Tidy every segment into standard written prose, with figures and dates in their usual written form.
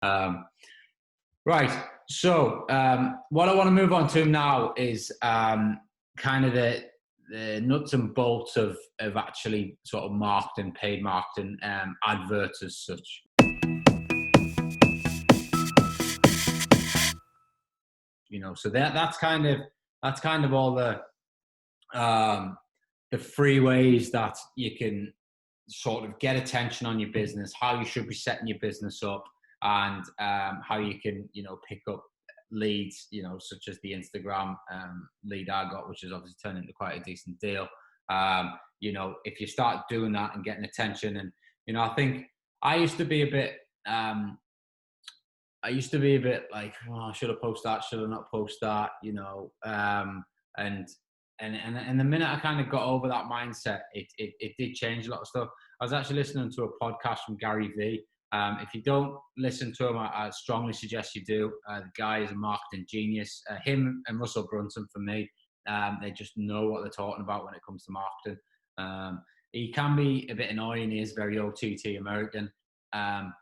Right. So what I want to move on to now is kind of the nuts and bolts of actually sort of marketing, paid marketing, adverts as such. So that's kind of all the free ways that you can sort of get attention on your business, how you should be setting your business up, and how you can, pick up leads, such as the Instagram lead I got, which has obviously turned into quite a decent deal. If you start doing that and getting attention, and, I think I used to be a bit like, oh, should I post that? Should I not post that? And the minute I kind of got over that mindset, it did change a lot of stuff. I was actually listening to a podcast from Gary Vee. If you don't listen to him, I strongly suggest you do. The guy is a marketing genius. Him and Russell Brunson, for me, they just know what they're talking about when it comes to marketing. He can be a bit annoying. He is very OTT American,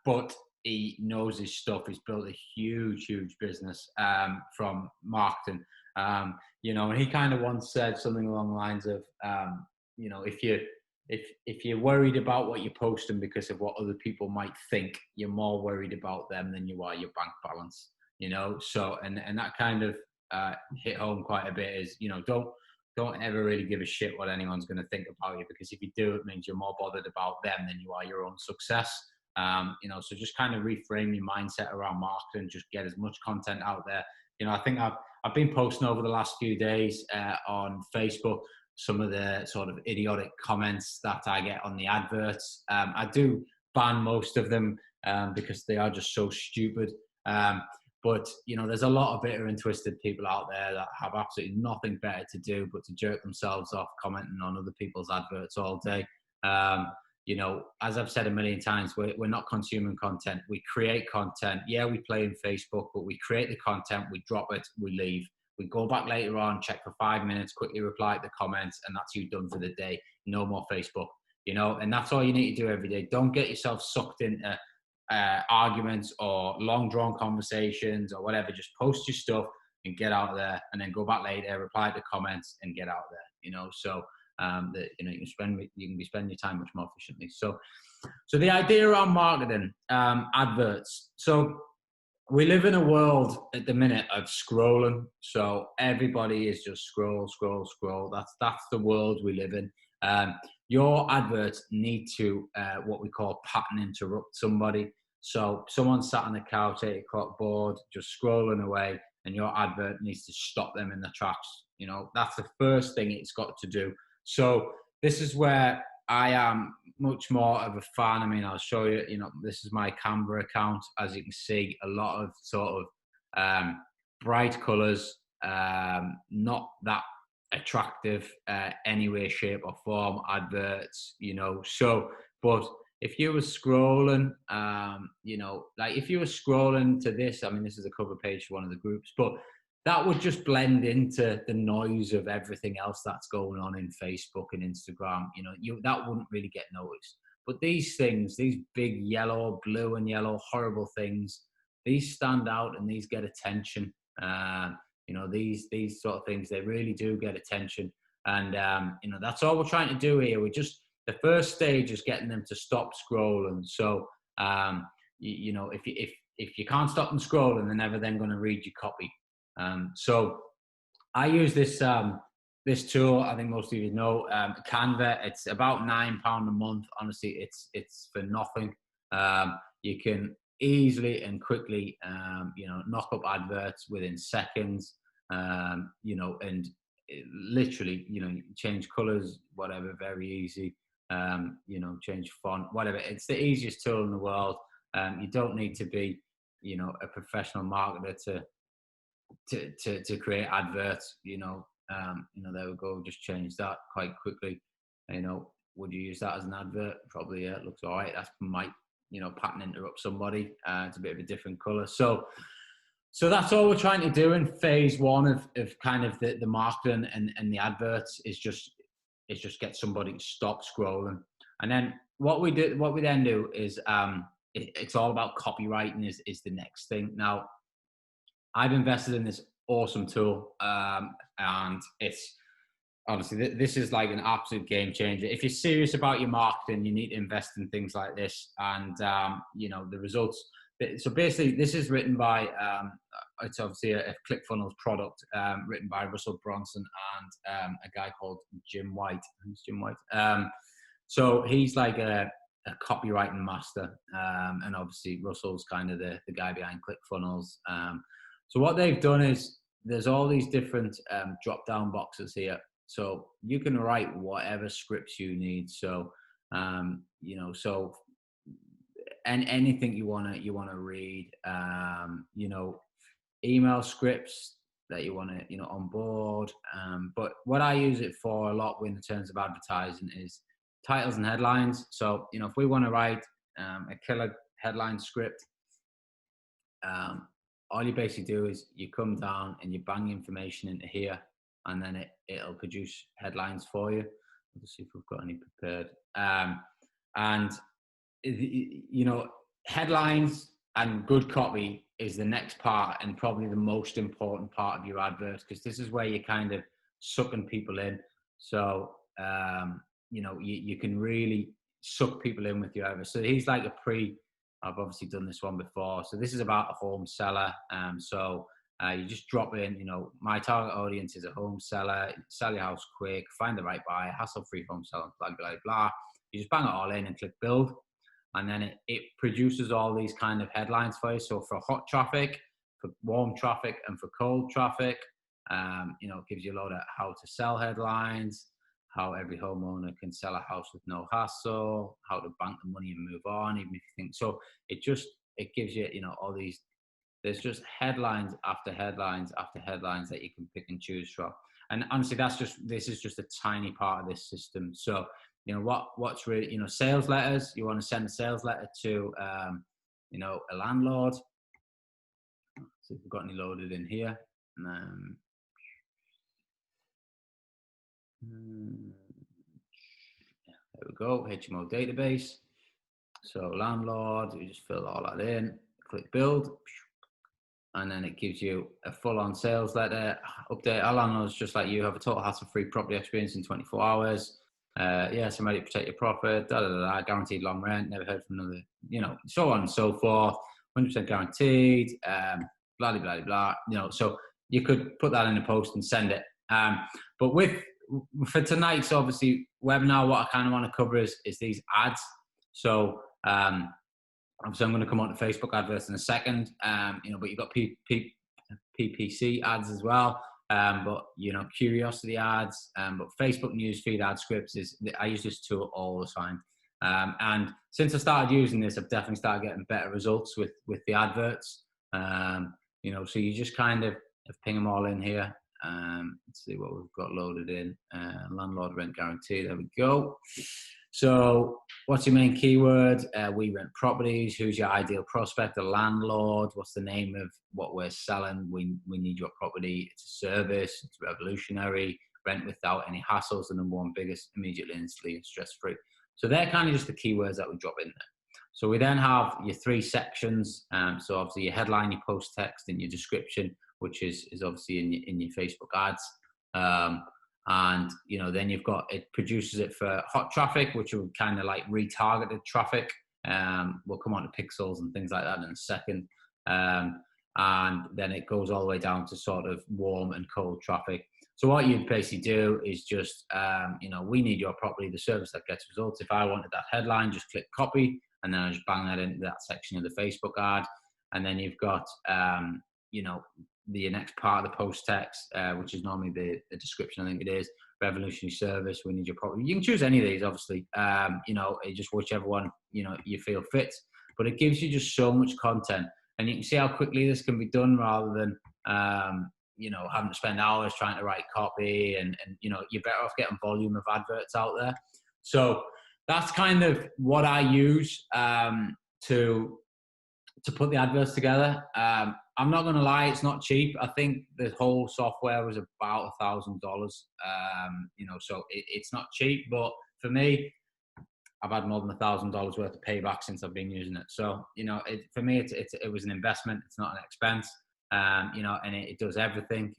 but he knows his stuff. He's built a huge business from marketing. And he kind of once said something along the lines of, if you're worried about what you're posting because of what other people might think, you're more worried about them than you are your bank balance. So and that kind of hit home quite a bit. Is don't ever really give a shit what anyone's going to think about you, because if you do, it means you're more bothered about them than you are your own success. So just kind of reframe your mindset around marketing. Just get as much content out there. I think I've been posting over the last few days on Facebook some of the sort of idiotic comments that I get on the adverts. I do ban most of them because they are just so stupid. But there's a lot of bitter and twisted people out there that have absolutely nothing better to do but to jerk themselves off commenting on other people's adverts all day. As I've said a million times, we're not consuming content. We create content. Yeah, we play in Facebook, but we create the content, we drop it, we leave. We go back later on, check for 5 minutes, quickly reply to the comments, and that's you done for the day. No more Facebook, and that's all you need to do every day. Don't get yourself sucked into arguments or long drawn conversations or whatever. Just post your stuff and get out there, and then go back later, reply to comments, and get out there. So that you can be spending your time much more efficiently. So the idea around marketing, adverts. So we live in a world at the minute of scrolling. So everybody is just scroll. That's the world we live in. Your adverts need to what we call pattern interrupt somebody. So someone sat on the couch, 8 o'clock bored, just scrolling away, and your advert needs to stop them in their tracks. That's the first thing it's got to do. So this is where I am much more of a fan. I mean, I'll show you, this is my Canva account. As you can see, a lot of sort of bright colors, not that attractive any way, shape or form adverts, So, but if you were scrolling, like if you were scrolling to this, I mean, this is a cover page for one of the groups, but that would just blend into the noise of everything else that's going on in Facebook and Instagram. That wouldn't really get noticed. But these things, these big yellow, blue and yellow, horrible things, these stand out and these get attention. These sort of things, they really do get attention. And, that's all we're trying to do here. The first stage is getting them to stop scrolling. So, if you can't stop them scrolling, they're never then going to read your copy. So I use this tool. I think most of you know, Canva. It's about £9 a month. Honestly, it's for nothing. You can easily and quickly, knock up adverts within seconds. And literally, you can change colors, whatever, very easy. Change font, whatever. It's the easiest tool in the world. You don't need to be, a professional marketer to create adverts. There we go. Just change that quite quickly. Would you use that as an advert? Probably. Yeah, it looks all right. That might, pattern interrupt somebody. It's a bit of a different color. So that's all we're trying to do in phase one of kind of the marketing and the adverts is just get somebody to stop scrolling. And then what we then do is it's all about copywriting is the next thing. Now, I've invested in this awesome tool, and it's honestly, this is like an absolute game changer. If you're serious about your marketing, you need to invest in things like this, and you know, the results. So basically, this is written by it's obviously a ClickFunnels product, written by Russell Bronson and a guy called Jim White. Who's Jim White? So he's like a copywriting master, and obviously Russell's kind of the guy behind ClickFunnels. So what they've done is there's all these different drop down boxes here. So you can write whatever scripts you need. So you know, so and anything you wanna read, you know, email scripts that you wanna, you know, onboard. But what I use it for a lot in terms of advertising is titles and headlines. So, you know, if we want to write a killer headline script, all you basically do is you come down and you bang information into here, and then it'll produce headlines for you. Let's see if we've got any prepared. And you know, headlines and good copy is the next part, and probably the most important part of your advert, because this is where you're kind of sucking people in. So you know, you can really suck people in with your advert. So he's like I've obviously done this one before. So this is about a home seller. So you just drop in, you know, my target audience is a home seller, sell your house quick, find the right buyer, hassle-free home seller, blah, blah, blah. You just bang it all in and click build. And then it produces all these kind of headlines for you. So for hot traffic, for warm traffic, and for cold traffic, you know, it gives you a lot of how to sell headlines, how every homeowner can sell a house with no hassle, how to bank the money and move on, even if you think so. It gives you, you know, all these, there's just headlines after headlines after headlines that you can pick and choose from. And honestly, this is just a tiny part of this system. So, you know, what's really, you know, sales letters, you want to send a sales letter to, you know, a landlord. Let's see if we've got any loaded in here. There we go, HTML database. So landlord, we just fill all that in, click build, and then it gives you a full-on sales letter update. Our landlords, just like you, have a total hassle-free property experience in 24 hours. Yes, I'm ready to protect your profit, guaranteed long rent, never heard from another, you know, so on and so forth, 100% guaranteed, blah, blah, blah, blah, you know. So you could put that in a post and send it. But for tonight's obviously webinar, what I kind of want to cover is these ads. So obviously I'm going to come on to Facebook adverts in a second, you know, but you've got PPC ads as well, but, you know, curiosity ads, but Facebook newsfeed ad scripts I use this tool all the time. And since I started using this, I've definitely started getting better results with the adverts. You know, so you just kind of ping them all in here. Let's see what we've got loaded in. Landlord rent guarantee. There we go. So what's your main keyword? We rent properties. Who's your ideal prospect? A landlord. What's the name of what we're selling? We need your property. It's a service. It's revolutionary. Rent without any hassles. The number one biggest, immediately, instantly, and stress-free. So they're kind of just the keywords that we drop in there. So we then have your three sections. So obviously your headline, your post text, and your description, which is obviously in your Facebook ads. And, you know, then you've got, it produces it for hot traffic, which are kind of like retargeted traffic. We'll come on to pixels and things like that in a second. And then it goes all the way down to sort of warm and cold traffic. So what you'd basically do is just, you know, we need your property, the service that gets results. If I wanted that headline, just click copy, and then I just bang that into that section of the Facebook ad. And then you've got, you know, the next part of the post text, which is normally the description, I think it is, revolutionary service, we need your property. You can choose any of these, obviously, you know, just whichever one, you know, you feel fits, but it gives you just so much content, and you can see how quickly this can be done rather than, you know, having to spend hours trying to write copy, and you know, you're better off getting volume of adverts out there. So that's kind of what I use to put the adverts together. I'm not going to lie, it's not cheap. I think the whole software was about $1,000, you know, so it's not cheap, but for me, I've had more than $1,000 worth of payback since I've been using it. So, for me, it was an investment. It's not an expense. And it does everything.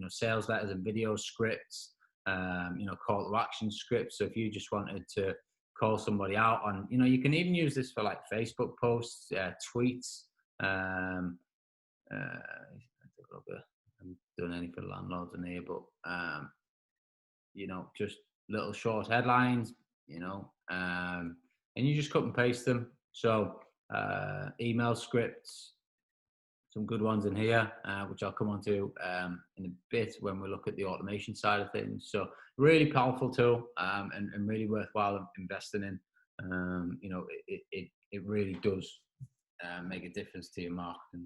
Sales letters and video scripts. Call to action scripts. So if you just wanted to call somebody out on, you can even use this for like Facebook posts, tweets. I haven't done any for landlords in here, but just little short headlines, and you just cut and paste them. So email scripts, some good ones in here, which I'll come on to in a bit when we look at the automation side of things. So really powerful tool, and really worthwhile investing in. It really does make a difference to your marketing.